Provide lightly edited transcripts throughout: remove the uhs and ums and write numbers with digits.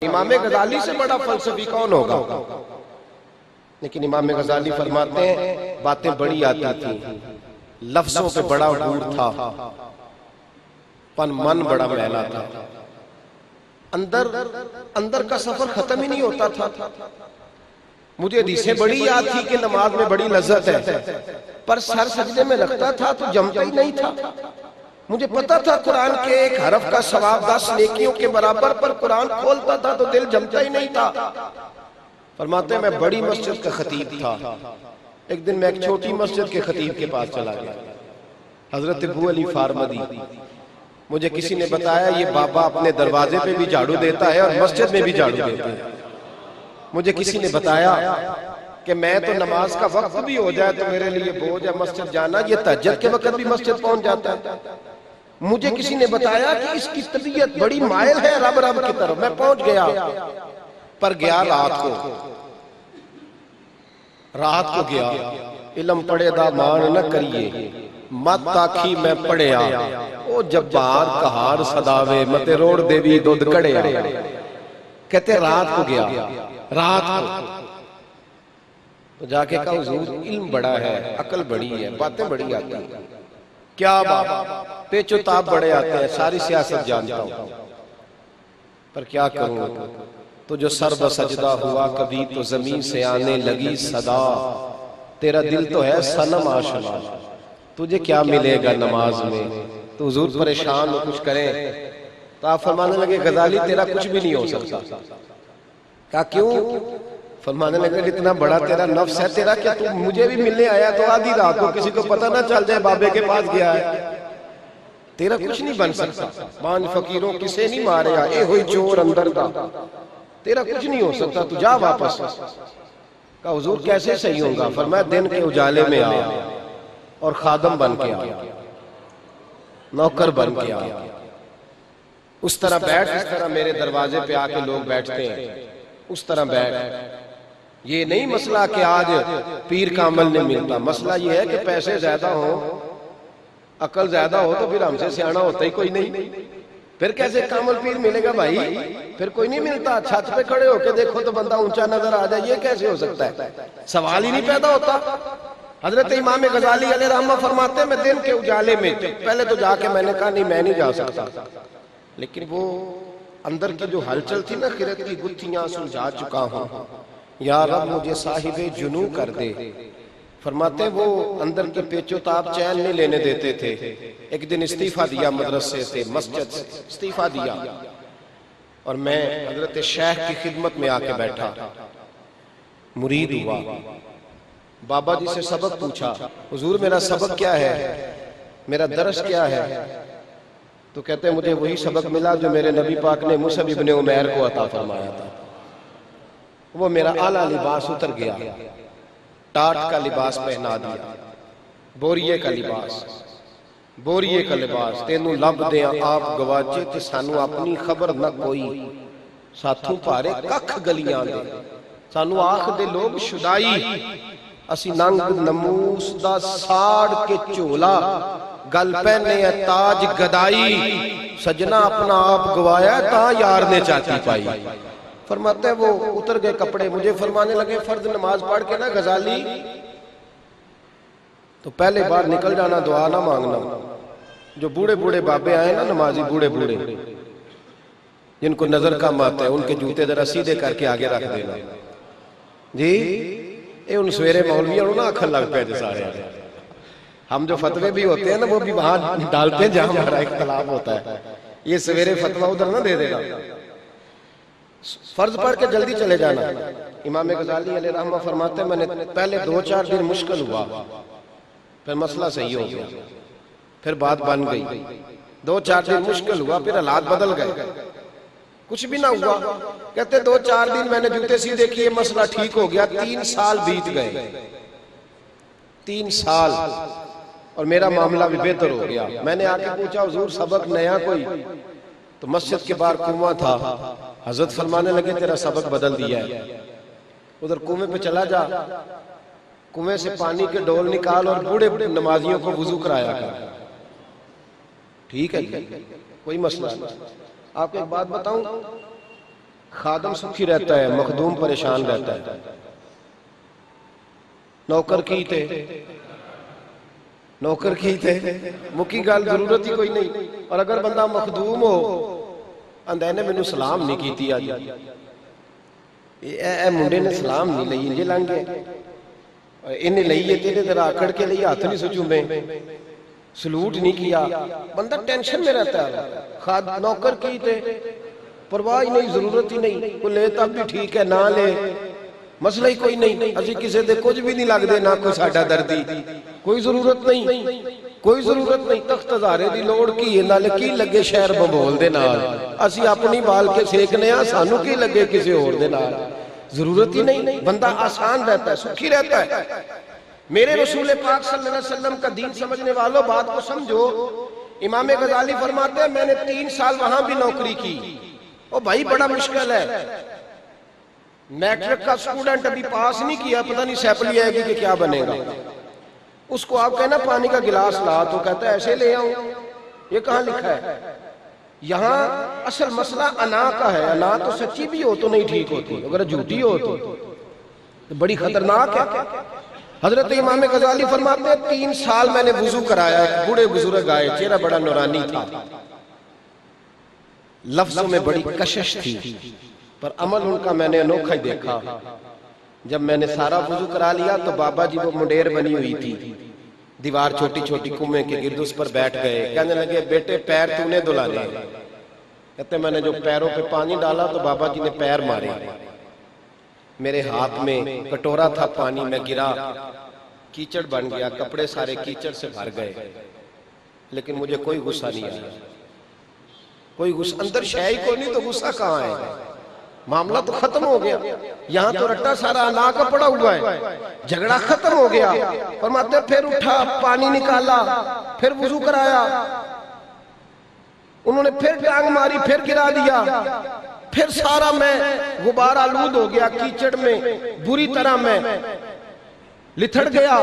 امام غزالی سے بڑا فلسفی کون ہوگا؟ لیکن امام غزالی فرماتے ہیں باتیں بڑی آتی تھیں، لفظوں پہ بڑا غور تھا، پن من بڑا میلا تھا، اندر کا سفر ختم ہی نہیں ہوتا تھا۔ مجھے حدیثیں بڑی یاد تھی کہ نماز میں بڑی لذت ہے، پر سر سجدے میں رکھتا تھا تو جمتا ہی نہیں تھا۔ مجھے پتا تھا قرآن کے ایک حرف کا ثواب 10 نیکیوں کے برابر، پر قرآن کھولتا تھا تو دل جمتا ہی نہیں تھا۔ فرماتے ہیں میں بڑی مسجد کا خطیب تھا، ایک دن میں ایک چھوٹی مسجد کے خطیب کے پاس چلا گیا، حضرت ابو علی فارمدی۔ مجھے کسی نے بتایا یہ بابا اپنے دروازے پہ بھی جھاڑو دیتا ہے اور مسجد میں بھی جھاڑو دیتا ہے۔ مجھے کسی نے بتایا کہ میں تو نماز کا وقت بھی ہو جائے تو میرے لیے بوجھ ہے مسجد جانا، یہ تہجد کے وقت بھی مسجد پہنچ جاتا ہے۔ مجھے کسی نے بتایا کہ اس کی طبیعت بڑی مائل ہے رب کی طرف، میں پہنچ گیا، پر گیا رات کو گیا۔ علم پڑے دا مان نہ کریے، مت آکھی میں پڑے آ، او جبار کہار صداوے متے روڑ دے بھی دودھ کڑے آ۔ کہتے رات کو گیا، رات کو تو جا کے کہا حضور علم بڑا ہے، عقل بڑی ہے، باتیں بڑی آتی ہیں، کیا بات پیچ و تاب بڑے آتے ہیں، ساری سیاست جانتا ہوں، پر کیا کروں؟ تو جو سر بسجدہ ہوا کبھی تو زمین سے آنے لگی صدا، تیرا دل تو ہے صنم آشنا، تجھے کیا ملے گا نماز میں؟ تو حضور پریشان ہو کچھ کریں، تو آپ فرمانے لگے غزالی تیرا کچھ بھی نہیں ہو سکتا۔ کہا کیوں؟ فرمانے لگے اتنا بڑا تیرا نفس ہے تیرا، کیا تو مجھے بھی ملنے آیا تو آدھی رات کو کسی کو پتہ نہ چل جائے بابے کے پاس گیا ہے؟ تیرا کچھ نہیں بن سکتا، 5 فقیروں کسے نہیں مارے اے ہوئی چور اندر کا، تیرا کچھ نہیں ہو سکتا، تو جا واپس۔ کہا حضور کیسے صحیح ہوگا؟ فرمایا دن کے اجالے میں آ اور خادم بن کے آ، نوکر بن کے آ، اس طرح بیٹھ اس طرح میرے دروازے پہ آ کے لوگ بیٹھتے ہیں، اس طرح بیٹھ۔ یہ نہیں مسئلہ کہ آج پیر کا عمل نہیں ملتا، مسئلہ یہ ہے کہ پیسے زیادہ ہوں، عقل زیادہ ہو تو پھر ہم سے سیاںا ہوتا ہی کوئی نہیں، پھر کیسے کامل پیر ملے گا بھائی؟ پھر کوئی نہیں ملتا۔ چھت پہ کھڑے ہو کے دیکھو تو بندہ اونچا نظر آ جائے، یہ کیسے ہو سکتا ہے؟ سوال ہی نہیں پیدا ہوتا۔ حضرت امام غزالی علیہ رحمہ فرماتے ہیں میں دن کے اجالے میں، پہلے تو جا کے میں نے کہا نہیں میں نہیں جا سکتا، لیکن وہ اندر کی جو ہلچل تھی نا، خرد کی گتھیاں سلجھا چکا ہوں، یا رب مجھے صاحب جنو کر دے۔ فرماتے ہیں وہ اندر کے پیچ و تاب چین نہیں لینے دیتے تھے۔ ایک دن استعفیٰ دیا مدرسے سے، مسجد سے استعفیٰ دیا، اور میں حضرت شیخ کی خدمت میں آ کے بیٹھا، مرید ہوا، بابا جی سے سبق پوچھا، حضور میرا سبق کیا ہے، میرا درس کیا ہے؟ تو کہتے ہیں مجھے وہی سبق ملا جو میرے نبی پاک نے مصعب ابن عمیر کو عطا فرمایا تھا۔ وہ میرا اعلیٰ لباس اتر گیا، ٹاٹ کا لباس پہنا دیا، بوریے کا لباس، بوریے کا لباس، تینوں لب دیاں آپ گواچے تے سانو اپنی خبر نہ کوئی، ساتھوں پارے ککھ گلیاں دے، سانو آخ دے لوگ شدائی، اسی ننگ نموس دا ساڑ کے چولا، گل پہنے تاج گدائی، سجنا اپنا آپ گوایا تا یار نے چاہتی پائی۔ فرماتے ہیں وہ اتر گئے کپڑے، مجھے فرمانے لگے فرض نماز پڑھ کے نا غزالی تو پہلے بار نکل جانا، دعا نہ مانگنا۔ جو بوڑھے بوڑھے بابے آئے نا نمازی، بوڑھے بوڑھے جن کو نظر کم آتا ہے، ان کے جوتے ذرا سیدھے کر کے آگے رکھ دینا جی۔ اے ان سویرے مولوی اور نہ اکھل لگ پہ سارے، ہم جو فتوے بھی ہوتے ہیں نا وہ بھی وہاں ڈالتے ہیں جہاں ہمارا اختلاف ہوتا ہے، یہ سویرے فتوہ ادھر نہ دے دینا، فرض پڑھ کے جلدی چلے جانا۔ امام غزالی علیہ رحمہ فرماتے ہیں میں نے پہلے 2-4 دن مشکل ہوا، پھر مسئلہ صحیح ہو گیا، پھر بات بن گئی، 2-4 دن مشکل ہوا، پھر حالات بدل گئے، کچھ بھی نہ ہوا۔ کہتے 2-4 دن میں نے جوتے سیدھے کیے، مسئلہ ٹھیک ہو گیا، 3 سال بیت گئے، 3 سال، اور میرا معاملہ بھی بہتر ہو گیا۔ میں نے آ کے پوچھا حضور سبق نیا کوئی؟ تو مسجد کے باہر کنواں تھا، حضرت فرمانے لگے تیرا سبق بدل دیا ہے، ادھر کنویں پہ چلا جا، کنویں سے پانی کے ڈول نکال اور بوڑھے نمازیوں کو وضو کرایا کر۔ ٹھیک ہے کوئی مسئلہ نہیں۔ آپ کو ایک بات بتاؤں، خادم سکھی رہتا ہے، مخدوم پریشان رہتا ہے. نوکر کی تے نوکر کی تے مکی گال ضرورت ہی کوئی نہیں. اور اگر بندہ مخدوم ہو اندے نے مینوں سلام نہیں کیتی آج، اے منڈے نے سلام نہیں لئی انجے لنگ گئے، انہیں لئیے تیرے ذرا اکڑ کے لئیے ہاتھ نہیں سچوں میں سلوٹ نہیں کیا، بندہ ٹینشن میں رہتا ہے. نوکر کی تے پرواہ ہی نہیں، ضرورت ہی نہیں، کوئی لے تب بھی ٹھیک ہے، نہ لے مسئلہ ہی کوئی نہیں. اسی کسی دے کچھ بھی نہیں لگ دے، نہ کوئی ساڈا دردی، کوئی ضرورت نہیں، کوئی ضرورت نہیں. تخت ہزارے دی لوڑ کی نال کی لگے شہر ببول دے نال، اسی اپنی بال کے سیکنے ہاں، سانو کی لگے کسی اور دے نال، ضرورت ہی نہیں. بندہ آسان رہتا ہے، سکھی رہتا ہے. میرے رسول پاک صلی اللہ علیہ وسلم کا دین سمجھنے والوں بات کو سمجھو. امام غزالی فرماتے ہیں میں نے 3 سال وہاں بھی نوکری کی. او بھائی بڑا مشکل ہے، میٹرک کا اسٹوڈنٹ ابھی پاس نہیں کیا، پتہ نہیں سیپلی آئے گی کہ کیا بنے گا. اس کو آپ کہنا پانی کا گلاس لا تو کہتا ہے ایسے لے آؤں. یہ کہاں لکھا ہے؟ یہاں اصل مسئلہ انا کا ہے. انا تو سچی بھی ہو تو نہیں ٹھیک ہوتی، اگر جھوٹی ہو تو بڑی خطرناک ہے. حضرت امام غزالی فرماتے ہیں 3 سال میں نے وضو کرایا. ایک بوڑھے بزرگ آئے، چہرہ بڑا نورانی تھا، لفظوں میں بڑی کشش تھی، پر عمل ان کا میں نے انوکھا ہی دیکھا. جب میں نے سارا وضو کرا لیا تو بابا جی وہ منڈیر بنی ہوئی تھی، دیوار چھوٹی چھوٹی کنویں کے گرد اس پر بیٹھ گئے. کہنے لگے بیٹے پیر تو نے دھلانے. کہتے میں نے جو پیروں پہ پانی ڈالا تو بابا جی نے پیر مارے. میرے ہاتھ میں کٹورا تھا پانی، میں گرا، کیچڑ بن گیا، کپڑے سارے کیچڑ سے بھر گئے. لیکن مجھے کوئی غصہ نہیں آیا، کوئی غصہ اندر شے ہی کوئی نہیں تو غصہ کہاں ہے؟ معاملہ تو ختم ہو گیا. یہاں تو رٹا سارا انا کا پڑا ہوا ہے، جھگڑا ختم ہو گیا. فرماتے پھر اٹھا، پانی نکالا، پھر وضو کرایا. انہوں نے پھر ٹانگ ماری، پھر گرا دیا، پھر سارا میں غبار آلود ہو گیا، کیچڑ میں بری طرح میں لتھڑ گیا.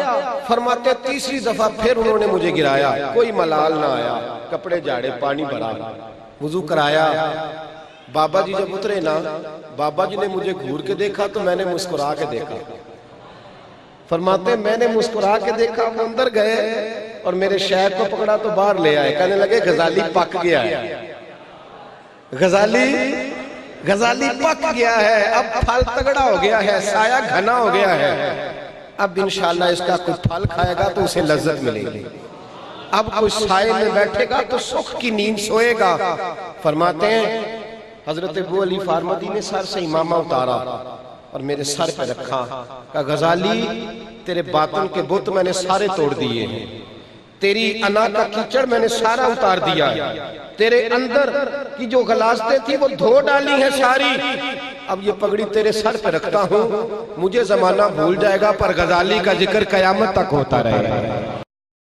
فرماتے تیسری دفعہ پھر انہوں نے مجھے گرایا، کوئی ملال نہ آیا. کپڑے جاڑے، پانی بھرا، وضو کرایا. بابا جی جب اترے نا، بابا جی نے مجھے گھور کے دیکھا تو میں نے مسکرا کے دیکھا. فرماتے میں نے مسکرا کے دیکھا. وہ اندر گئے اور میرے شہر کو پکڑا تو باہر لے آئے. کہنے لگے غزالی پک گیا ہے، غزالی پک گیا ہے، اب پھل تگڑا ہو گیا ہے، سایہ گھنا ہو گیا ہے. اب انشاءاللہ اس کا کوئی پھل کھائے گا تو اسے لذت ملے گی. اب کوئی سائے میں بیٹھے گا تو سکھ کی نیند سوئے گا. فرماتے ہیں حضرت ابو علی فارمدی نے سر سے امامہ اتارا اور میرے سر پہ رکھا. کہا غزالی تیرے باطن کے بت میں نے سارے توڑ دیے ہیں، تیری انا کا کیچڑ میں نے سارا اتار دیا ہے، تیرے اندر کی جو غلاظتیں تھی وہ دھو ڈالی ہیں ساری. اب یہ پگڑی تیرے سر پہ رکھتا ہوں، مجھے زمانہ بھول جائے گا پر غزالی کا ذکر قیامت تک ہوتا رہے گا.